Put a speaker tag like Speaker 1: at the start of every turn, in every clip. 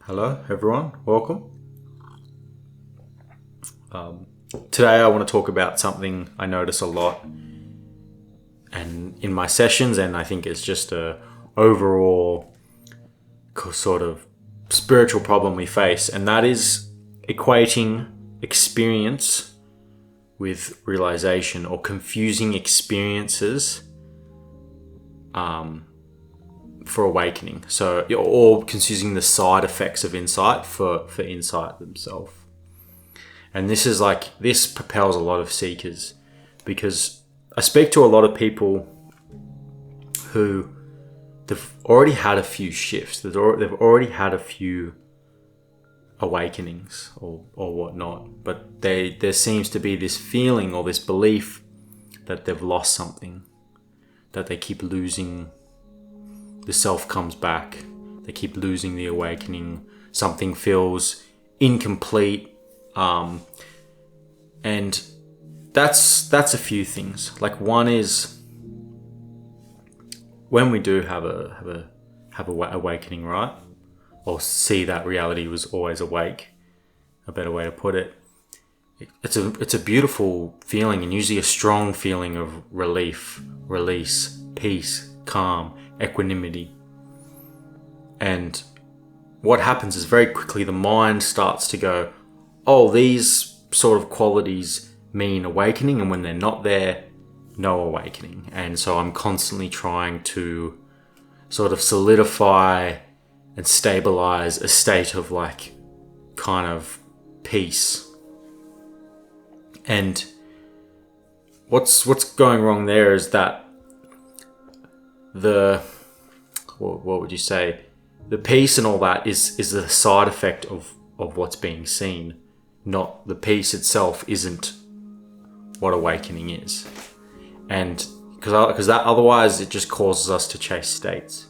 Speaker 1: Hello, everyone. Welcome. Today, I want to talk about something I notice a lot, and in my sessions, and I think it's just a overall sort of spiritual problem we face, and that is equating experience with realization, or confusing experiences for awakening. So you're all confusing the side effects of insight for insight themselves. And this propels a lot of seekers, because I speak to a lot of people who they've already had a few shifts. They've already had a few awakenings or whatnot. But there seems to be this feeling or this belief that they've lost something, that they keep losing. The self comes back. They keep losing the awakening. Something feels incomplete. And that's a few things. Like, one is when we do have a awakening, right? Or see that reality was always awake. A better way to put it. It's a beautiful feeling, and usually a strong feeling of relief, release, peace, calm, equanimity. And what happens is very quickly the mind starts to go, oh, these sort of qualities mean awakening, and when they're not there, no awakening. And so I'm constantly trying to sort of solidify and stabilize a state of like kind of peace. And what's going wrong there is that what would you say? The peace and all that is the side effect of what's being seen. Not the peace itself isn't what awakening is. And because that otherwise it just causes us to chase states.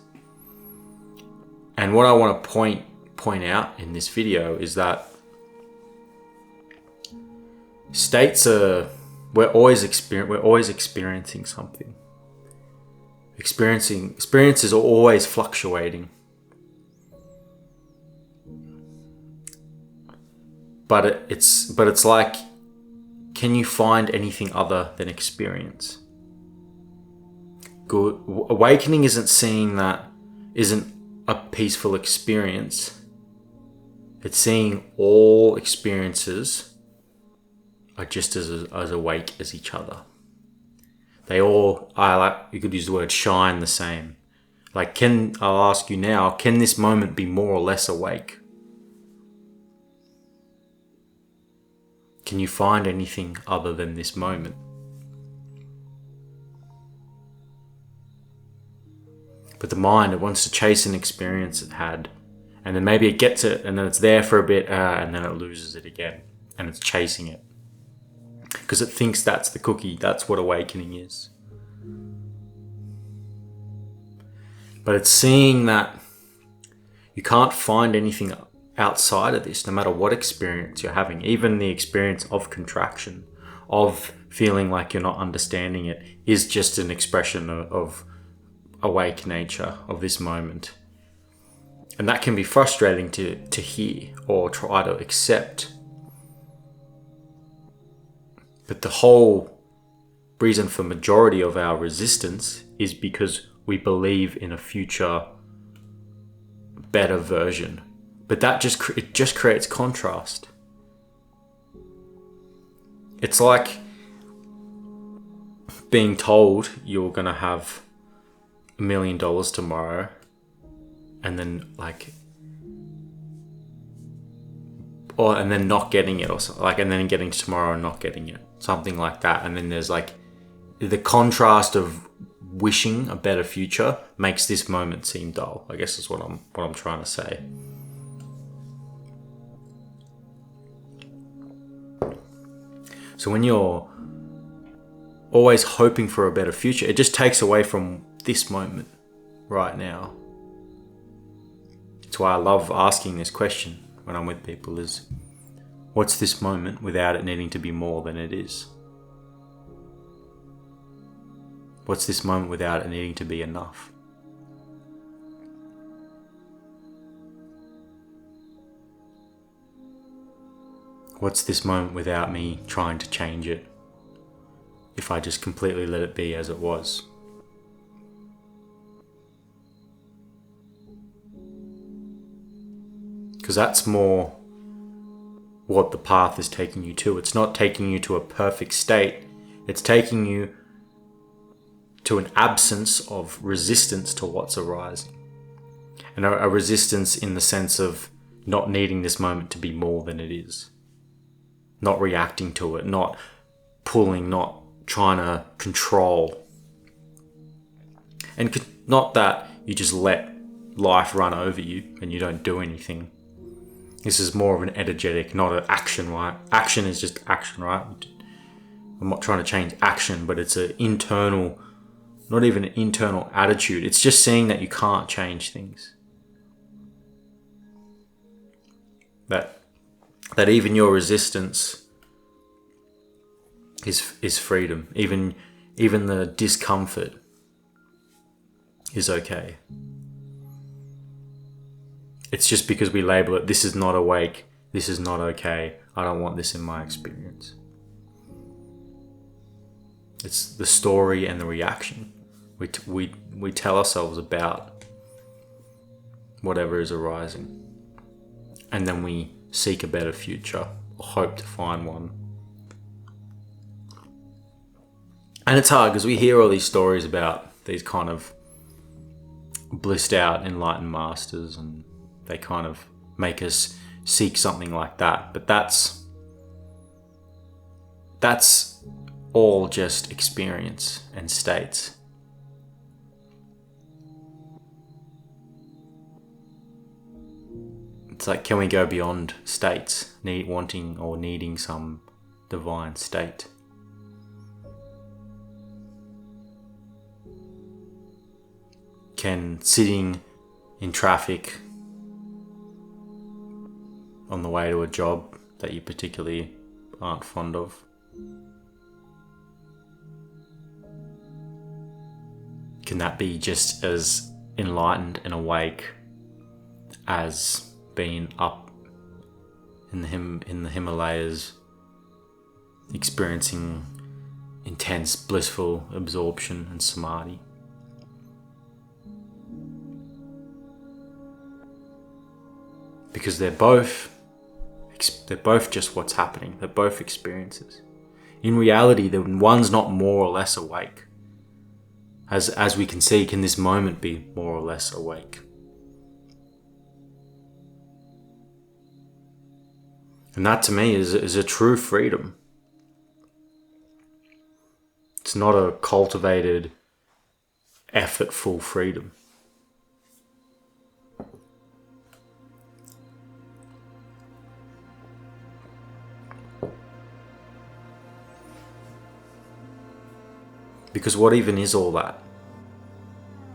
Speaker 1: And what I want to point out in this video is that states we're always experiencing something. Experiences are always fluctuating. But it's like, can you find anything other than experience? Good awakening isn't a peaceful experience. It's seeing all experiences are just as awake as each other. They all, you could use the word shine the same. Like, I'll ask you now, can this moment be more or less awake? Can you find anything other than this moment? But the mind, it wants to chase an experience it had, and then maybe it gets it, and then it's there for a bit, and then it loses it again, and it's chasing it. Because it thinks that's the cookie, that's what awakening is. But it's seeing that you can't find anything outside of this, no matter what experience you're having, even the experience of contraction, of feeling like you're not understanding it, is just an expression of awake nature of this moment. And that can be frustrating to hear or try to accept. But the whole reason for majority of our resistance is because we believe in a future better version. But that just creates contrast. It's like being told you're gonna have $1 million tomorrow, and then and then not getting it, or something, and then getting tomorrow and not getting it, something like that. And then there's like the contrast of wishing a better future makes this moment seem dull, I guess is what I'm trying to say. So when you're always hoping for a better future, it just takes away from this moment right now. It's why I love asking this question when I'm with people is, what's this moment without it needing to be more than it is? What's this moment without it needing to be enough? What's this moment without me trying to change it? If I just completely let it be as it was. Because that's more what the path is taking you to. It's not taking you to a perfect state. It's taking you to an absence of resistance to what's arising. And a resistance in the sense of not needing this moment to be more than it is. Not reacting to it, not pulling, not trying to control. And not that you just let life run over you and you don't do anything. This is more of an energetic, not an action, right? Action is just action, right? I'm not trying to change action, but it's an internal, not even an internal attitude. It's just seeing that you can't change things. That even your resistance is freedom. Even the discomfort is okay. It's just because we label it, this is not awake, this is not okay, I don't want this in my experience. It's the story and the reaction we tell ourselves about whatever is arising. And then we seek a better future, or hope to find one. And it's hard because we hear all these stories about these kind of blissed out, enlightened masters, and they kind of make us seek something like that. But that's all just experience and states. It's like, can we go beyond states, wanting or needing some divine state? Can sitting in traffic on the way to a job that you particularly aren't fond of, can that be just as enlightened and awake as being up in the Himalayas, experiencing intense blissful absorption and samadhi? Because they're both just what's happening. They're both experiences. In reality, one's not more or less awake. As we can see, can this moment be more or less awake? And that to me is a true freedom. It's not a cultivated, effortful freedom. Because what even is all that?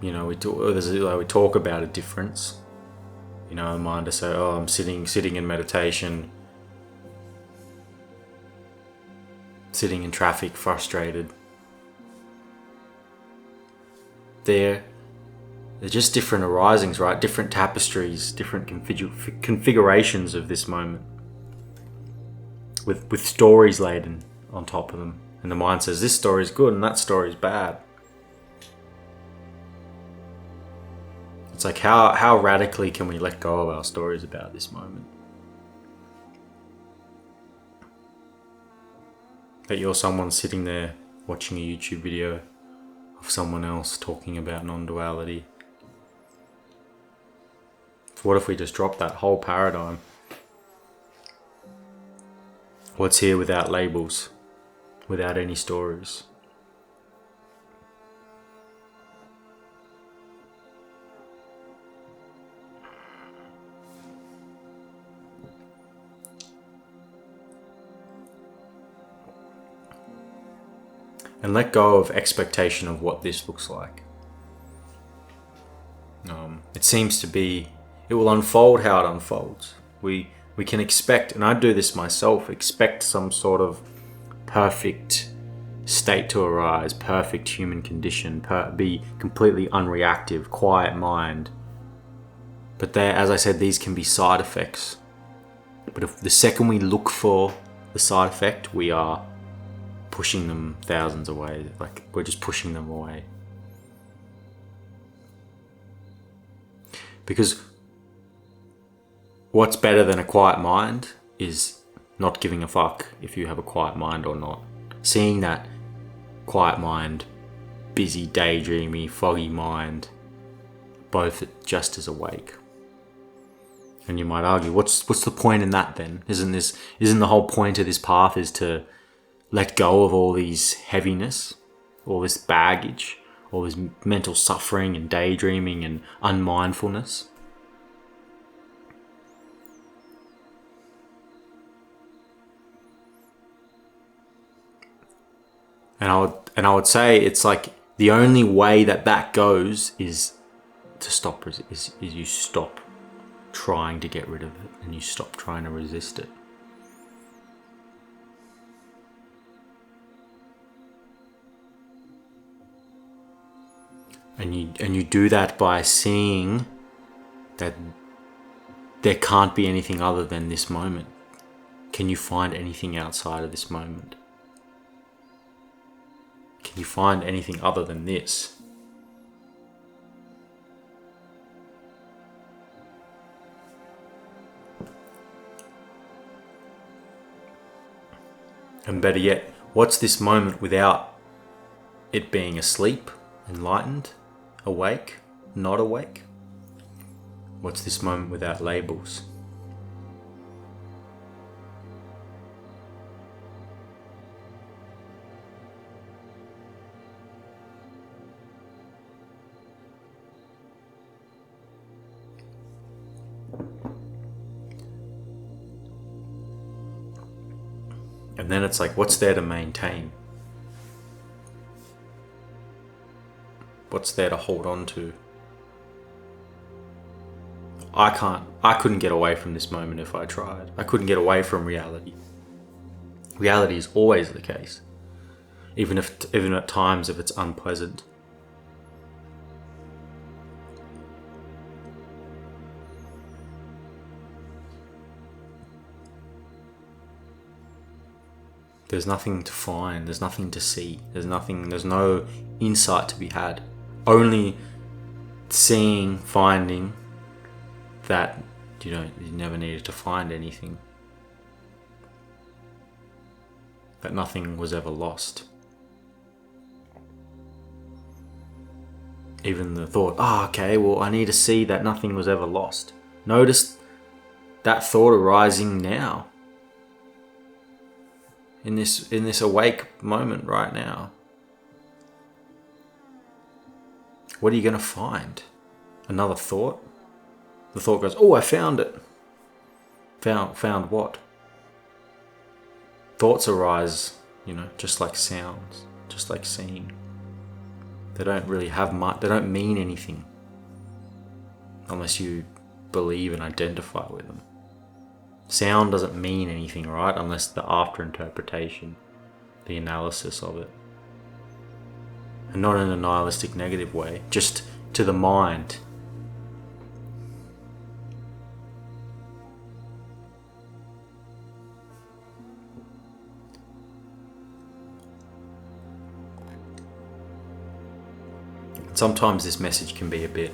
Speaker 1: You know, we talk about a difference. You know, a mind to say, oh, I'm sitting in meditation, sitting in traffic, frustrated. They're just different arisings, right? Different tapestries, different configurations of this moment, with stories laden on top of them. And the mind says, this story is good and that story is bad. It's like, how radically can we let go of our stories about this moment? That you're someone sitting there watching a YouTube video of someone else talking about non-duality. So what if we just drop that whole paradigm? What's here without labels? Without any stories? And let go of expectation of what this looks like. It seems to be, it will unfold how it unfolds. We can expect, and I do this myself, expect some sort of perfect state to arise, perfect human condition, be completely unreactive, quiet mind. But there, as I said, these can be side effects But if the second we look for the side effect, we are pushing them thousands away. Like, we're just pushing them away. Because what's better than a quiet mind is not giving a fuck if you have a quiet mind or not. Seeing that quiet mind, busy, daydreamy, foggy mind, both just as awake. And you might argue, what's the point in that then? Isn't the whole point of this path is to let go of all these heaviness, all this baggage, all this mental suffering and daydreaming and unmindfulness? And I would say it's like the only way that goes is to stop. Is you stop trying to get rid of it and you stop trying to resist it. And you do that by seeing that there can't be anything other than this moment. Can you find anything outside of this moment? Can you find anything other than this? And better yet, what's this moment without it being asleep, enlightened, awake, not awake? What's this moment without labels? And then it's like, what's there to maintain? What's there to hold on to? I couldn't get away from this moment if I tried. I couldn't get away from reality. Reality is always the case. Even at times if it's unpleasant. There's nothing to find, there's nothing to see, there's no insight to be had. Only seeing, finding that you never needed to find anything. That nothing was ever lost. Even the thought, okay, well, I need to see that nothing was ever lost. Notice that thought arising now. In this awake moment right now. What are you going to find? Another thought? The thought goes, I found it. Found what? Thoughts arise, just like sounds, just like seeing. They don't really have much, they don't mean anything. Unless you believe and identify with them. Sound doesn't mean anything, right? Unless the after interpretation, the analysis of it. And not in a nihilistic negative way, just to the mind. Sometimes this message can be a bit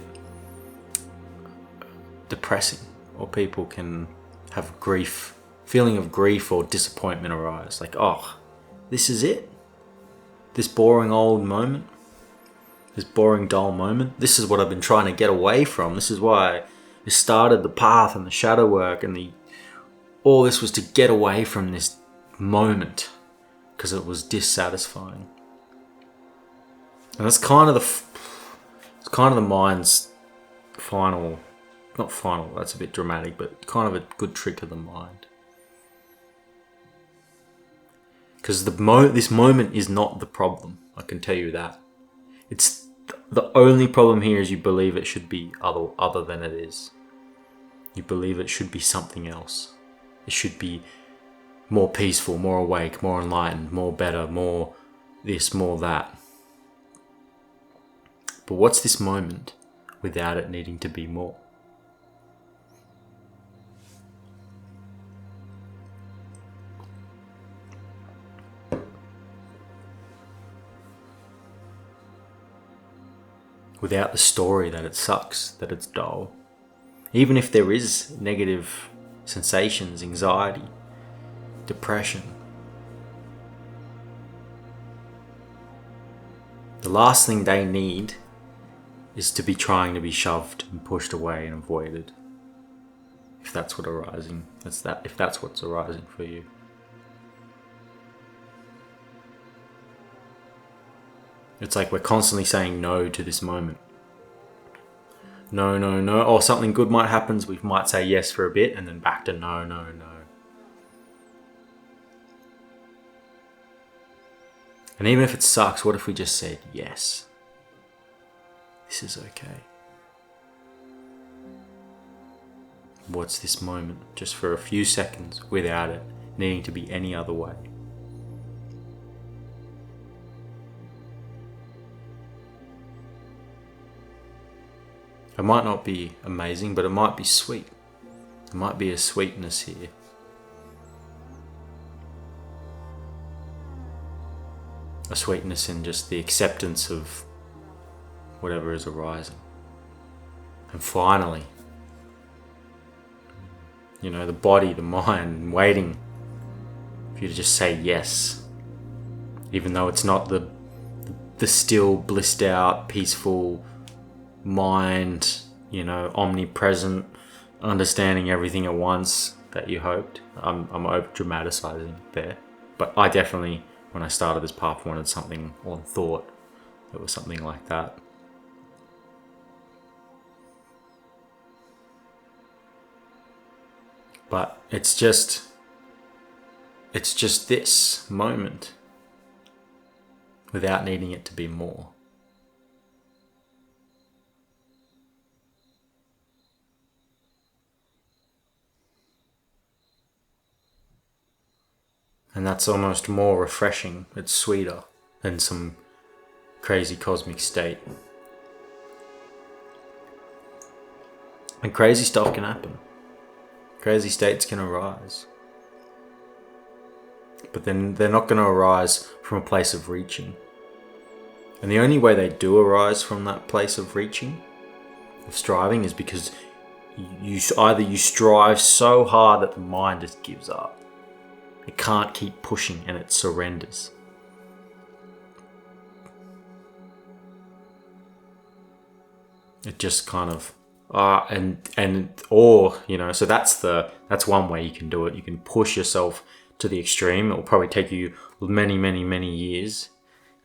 Speaker 1: depressing, or people can have feeling of grief or disappointment arise. Like, this is it? This boring old moment? This boring dull moment? This is what I've been trying to get away from. This is why I started the path and the shadow work and all this was to get away from this moment because it was dissatisfying. And that's kind of the mind's final. Not final, that's a bit dramatic, but kind of a good trick of the mind. Because this moment is not the problem, I can tell you that. It's the only problem here is you believe it should be other than it is. You believe it should be something else. It should be more peaceful, more awake, more enlightened, more better, more this, more that. But what's this moment without it needing to be more? without the story that it sucks, that it's dull. Even if there is negative sensations, anxiety, depression. The last thing they need is to be trying to be shoved and pushed away and avoided. If that's what's arising for you. It's like we're constantly saying no to this moment. No, no, no. Or something good might happen. We might say yes for a bit and then back to no, no, no. And even if it sucks, what if we just said yes? This is okay. What's this moment? Just for a few seconds without it needing to be any other way. It might not be amazing, but it might be sweet. There might be a sweetness here. A sweetness in just the acceptance of whatever is arising. And finally, the body, the mind, waiting for you to just say yes. Even though it's not the still, blissed out, peaceful mind, omnipresent, understanding everything at once that you hoped. I'm over dramatizing there. But I definitely, when I started this path, wanted something, or thought it was something like that. But it's just this moment without needing it to be more. And that's almost more refreshing. It's sweeter than some crazy cosmic state. And crazy stuff can happen. Crazy states can arise. But then they're not going to arise from a place of reaching. And the only way they do arise from that place of reaching, of striving, is because you strive so hard that the mind just gives up. It can't keep pushing and it surrenders. It just kind of so that's one way you can do it. You can push yourself to the extreme. It will probably take you many, many, many years,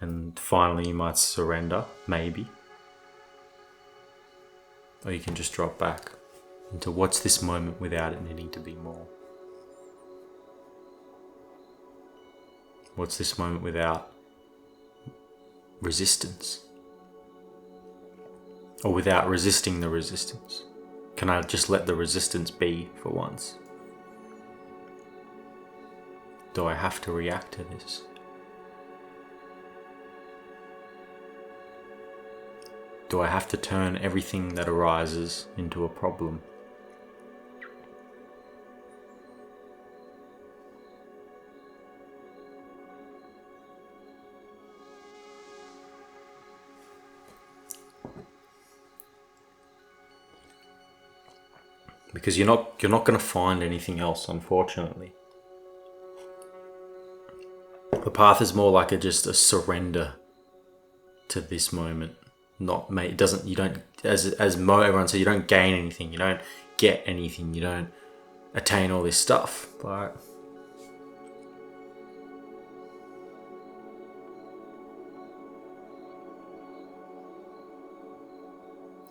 Speaker 1: and finally you might surrender, maybe. Or you can just drop back into what's this moment without it needing to be more. What's this moment without resistance? Or without resisting the resistance? Can I just let the resistance be for once? Do I have to react to this? Do I have to turn everything that arises into a problem? Because you're not going to find anything else, unfortunately. The path is more like just a surrender to this moment. Everyone said, you don't gain anything, you don't get anything, you don't attain all this stuff. But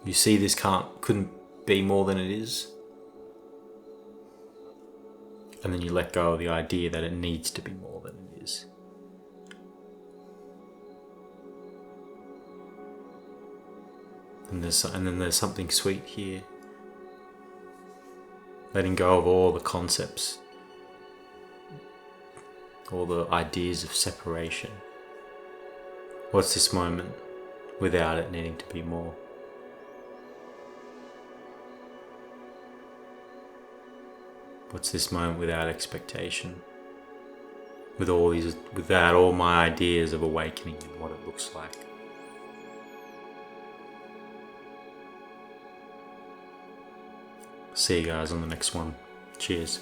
Speaker 1: you see, this couldn't be more than it is. And then you let go of the idea that it needs to be more than it is. And then there's something sweet here. Letting go of all the concepts, all the ideas of separation. What's this moment without it needing to be more? What's this moment without expectation? Without all my ideas of awakening and what it looks like. See you guys on the next one. Cheers.